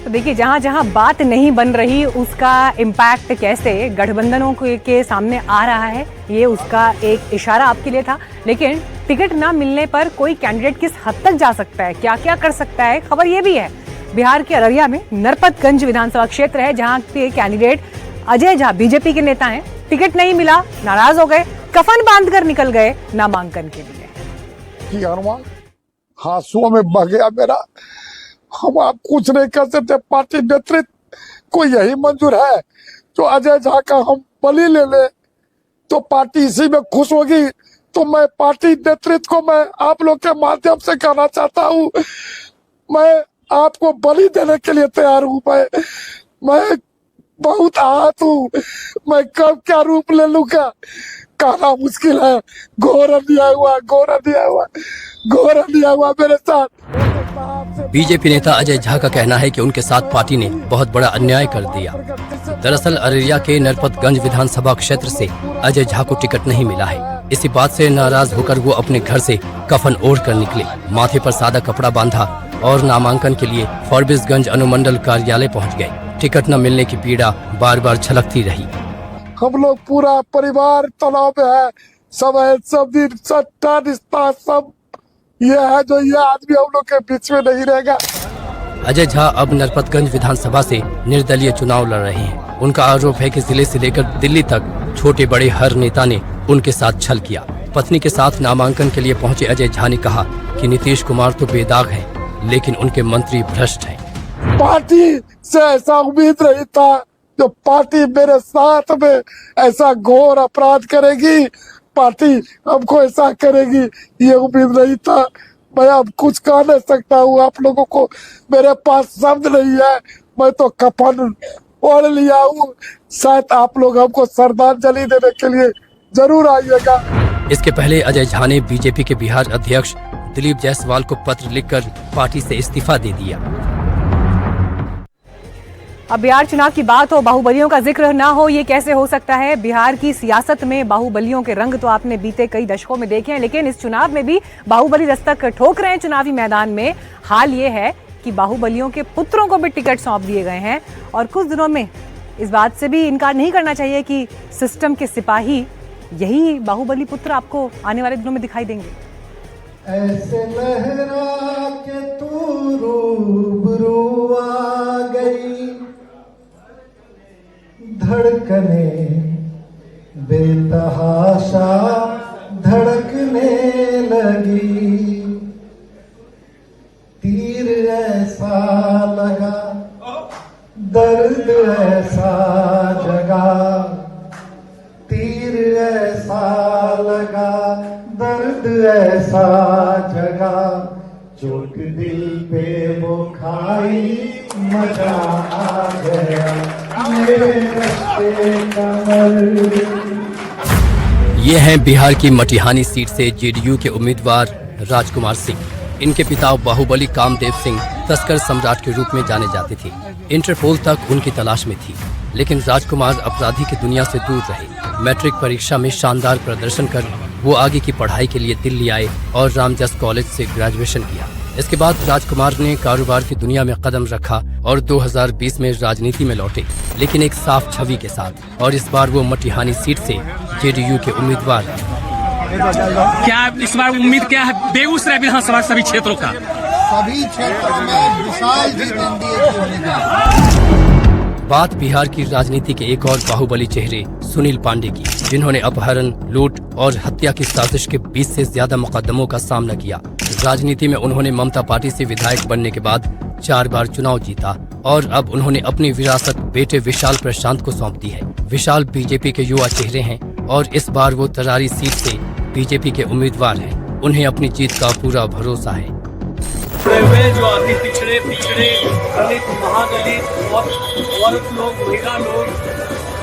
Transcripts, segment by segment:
तो देखिए जहां जहां बात नहीं बन रही उसका इम्पैक्ट कैसे गठबंधनों के सामने आ रहा है, ये उसका एक इशारा आपके लिए था। लेकिन टिकट ना मिलने पर कोई कैंडिडेट किस हद तक जा सकता है, क्या क्या कर सकता है, खबर ये भी है। बिहार के अररिया में नरपतगंज विधानसभा क्षेत्र है जहां के कैंडिडेट अजय झा बीजेपी के नेता हैं। टिकट नहीं मिला, नाराज हो गए, कफन बांधकर निकल गए नामांकन के लिए। हाथों में बह गया मेरा। हम आप कुछ नहीं कर सकते। पार्टी नेतृत्व को यही मंजूर है जो अजय झा का हम बलि ले ले तो पार्टी इसी में खुश होगी। तो मैं पार्टी नेतृत्व को मैं आप लोग के माध्यम से कहना चाहता हूँ, मैं आपको बलि देने के लिए तैयार हूँ। मैं बहुत आहत हूँ। मैं कब क्या रूप ले लूंगा कहना मुश्किल है। घोर दिया हुआ मेरे साथ। बीजेपी नेता अजय झा का कहना है कि उनके साथ पार्टी ने बहुत बड़ा अन्याय कर दिया। दरअसल अररिया के नरपतगंज विधानसभा क्षेत्र से अजय झा को टिकट नहीं मिला है। इसी बात से नाराज होकर वो अपने घर से कफन ओढ़ कर निकले, माथे पर सादा कपड़ा बांधा और नामांकन के लिए फॉरबिसगंज अनुमंडल कार्यालय पहुंच गए। टिकट न मिलने की पीड़ा बार बार छलकती रही। हम लोग पूरा परिवार तनाव में है। सब दिन सट्टा रिश्ता सब ये है जो ये आदमी हम लोग के बीच में नहीं रहेगा। अजय झा अब नरपतगंज विधानसभा से निर्दलीय चुनाव लड़ रहे हैं। उनका आरोप है कि जिले से लेकर दिल्ली तक छोटे बड़े हर नेता ने उनके साथ छल किया। पत्नी के साथ नामांकन के लिए पहुंचे अजय झा ने कहा कि नीतीश कुमार तो बेदाग हैं, लेकिन उनके मंत्री भ्रष्ट हैं। पार्टी से ऐसा उम्मीद नहीं था जो पार्टी मेरे साथ में ऐसा घोर अपराध करेगी, पार्टी हमको ऐसा करेगी, ये उम्मीद नहीं था। मैं अब कुछ कह नहीं सकता हूँ आप लोगों को, मेरे पास शब्द नहीं है। मैं तो कफन ओढ़ लिया हूँ। शायद आप लोग हमको श्रद्धांजलि देने के लिए जरूर आइएगा। इसके पहले अजय झा ने बीजेपी के बिहार अध्यक्ष दिलीप जायसवाल को पत्र लिखकर पार्टी से इस्तीफा दे दिया। अब बिहार चुनाव की बात हो, बाहुबलियों का जिक्र ना हो, ये कैसे हो सकता है। बिहार की सियासत में बाहुबलियों के रंग तो आपने बीते कई दशकों में देखे हैं, लेकिन इस चुनाव में भी बाहुबली दस्तक ठोक रहे हैं चुनावी मैदान में। हाल ये है कि बाहुबलियों के पुत्रों को भी टिकट सौंप दिए गए हैं और कुछ दिनों में इस बात से भी इनकार नहीं करना चाहिए कि सिस्टम के सिपाही यही बाहुबली पुत्र आपको आने वाले दिनों में दिखाई देंगे। ऐसे लहरा के तू रूबरू आ गई, धड़कने बेतहाशा धड़कने लगी, तीर ऐसा लगा दर्द ऐसा जगा, तीर ऐसा लगा दर्द ऐसा जगा, चोट दिल पे वो खाई मजा आ गया मेरे रस्ते कमर। ये हैं बिहार की मटिहानी सीट से जेडीयू के उम्मीदवार राजकुमार सिंह। इनके पिता बाहुबली कामदेव सिंह तस्कर सम्राट के रूप में जाने जाते थे। इंटरपोल तक उनकी तलाश में थी, लेकिन राजकुमार अपराधी की दुनिया से दूर रहे। मैट्रिक परीक्षा में शानदार प्रदर्शन कर वो आगे की पढ़ाई के लिए दिल्ली आए और रामजस कॉलेज से ग्रेजुएशन किया। इसके बाद राजकुमार ने कारोबार की दुनिया में कदम रखा और 2020 में राजनीति में लौटे, लेकिन एक साफ छवि के साथ। और इस बार वो मटिहानी सीट से जेडीयू के उम्मीदवार हैं। क्या इस बार उम्मीद क्या है बेगूसराय विधानसभा सभी क्षेत्रों का? सभी क्षेत्रों में विशाल जीत एनडीए की होने जा रही है। बात बिहार की राजनीति के एक और बाहुबली चेहरे सुनील पांडे की, जिन्होंने अपहरण, लूट और हत्या की साजिश के 20 से ज्यादा मुकदमों का सामना किया। राजनीति में उन्होंने ममता पार्टी से विधायक बनने के बाद 4 बार चुनाव जीता और अब उन्होंने अपनी विरासत बेटे विशाल प्रशांत को सौंप दी है। विशाल बीजेपी के युवा चेहरे हैं और इस बार वो तरारी सीट से बीजेपी के उम्मीदवार हैं। उन्हें अपनी जीत का पूरा भरोसा है। जो अति पिछड़े दलित, महादलित और औरत लोग, महिला लोग,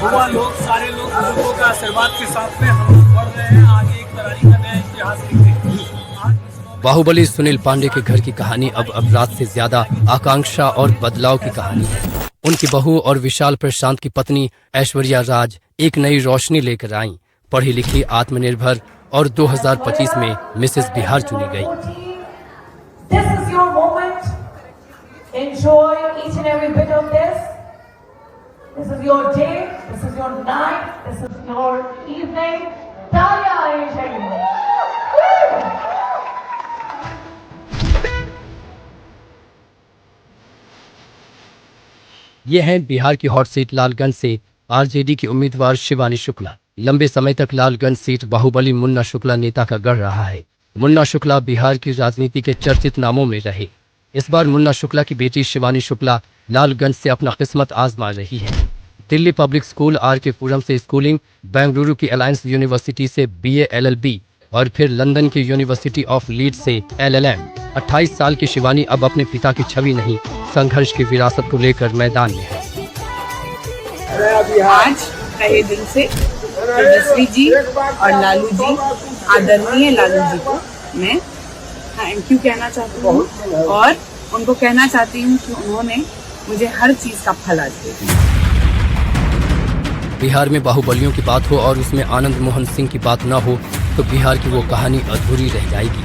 युवा लोग, सारे लोग बुजुर्गों का आशीर्वाद के साथ में हम लोग बढ़ रहे हैं। आगे एक तरारी का नया इतिहास लिखते हैं। बाहुबली सुनील पांडे के घर की कहानी अब अपराध से ज्यादा आकांक्षा और बदलाव की कहानी है। उनकी बहू और विशाल प्रशांत की पत्नी ऐश्वर्या राज एक नई रोशनी लेकर आईं। पढ़ी लिखी, आत्मनिर्भर और 2025 में मिसेस बिहार चुनी गई। This is your moment. Enjoy each and every bit senhor dizem, Talia Eugênio. ये हैं बिहार की हॉट सीट लालगंज से आरजेडी की उम्मीदवार शिवानी शुक्ला। लंबे समय तक लालगंज सीट बाहुबली मुन्ना शुक्ला नेता का गढ़ रहा है। मुन्ना शुक्ला बिहार की राजनीति के चर्चित नामों में रहे। इस बार मुन्ना शुक्ला की बेटी शिवानी शुक्ला लालगंज से अपना किस्मत आजमा रही है। Delhi public school RK. पुरम से स्कूलिंग, बेंगलुरु की अलायंस यूनिवर्सिटी से BA LLB और फिर लंदन की यूनिवर्सिटी ऑफ लीड्स से LLM। 28 साल की शिवानी अब अपने पिता की छवि नहीं, संघर्ष की विरासत को लेकर मैदान में है। आज पहले दिन से तेजस्वी जी और लालू जी, आदरणीय लालू जी को मैं थैंक यू कहना चाहती हूँ और उनको कहना चाहती हूँ कि उन्होंने मुझे हर चीज का फल आज दिया। बिहार में बाहुबलियों की बात हो और उसमें आनंद मोहन सिंह की बात न हो तो बिहार की वो कहानी अधूरी रह जाएगी,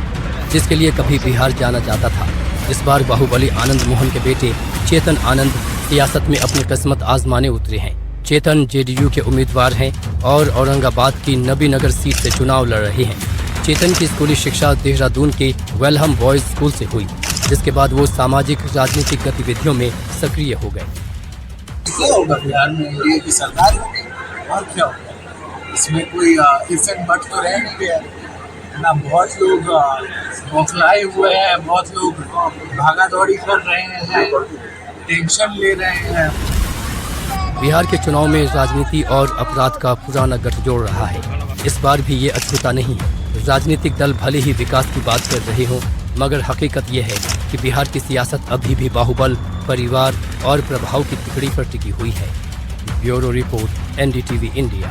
जिसके लिए कभी बिहार जाना जाता था। इस बार बाहुबली आनंद मोहन के बेटे चेतन आनंद सियासत में अपनी किस्मत आजमाने उतरे हैं। चेतन JDU के उम्मीदवार हैं और औरंगाबाद की नबीनगर सीट से चुनाव लड़ रहे हैं। चेतन की स्कूली शिक्षा देहरादून के वेलहम बॉयज स्कूल से हुई, जिसके बाद वो सामाजिक राजनीतिक गतिविधियों में सक्रिय हो गए। क्या होगा बिहार में एनडीए की सरकार होगी और क्या होगा, इसमें कोई इफ एंड बट तो रह नहीं गया ना। बहुत लोग बौखलाए हुए हैं, बहुत लोग भागा दौड़ी कर रहे हैं, टेंशन ले रहे हैं। बिहार के चुनाव में राजनीति और अपराध का पुराना गठजोड़ रहा है। इस बार भी ये अछूता नहीं है। राजनीतिक दल भले ही विकास की बात कर रहे हों, मगर हकीकत यह है कि बिहार की सियासत अभी भी बाहुबल, परिवार और प्रभाव की तिकड़ी पर टिकी हुई है। Bureau report, NDTV India.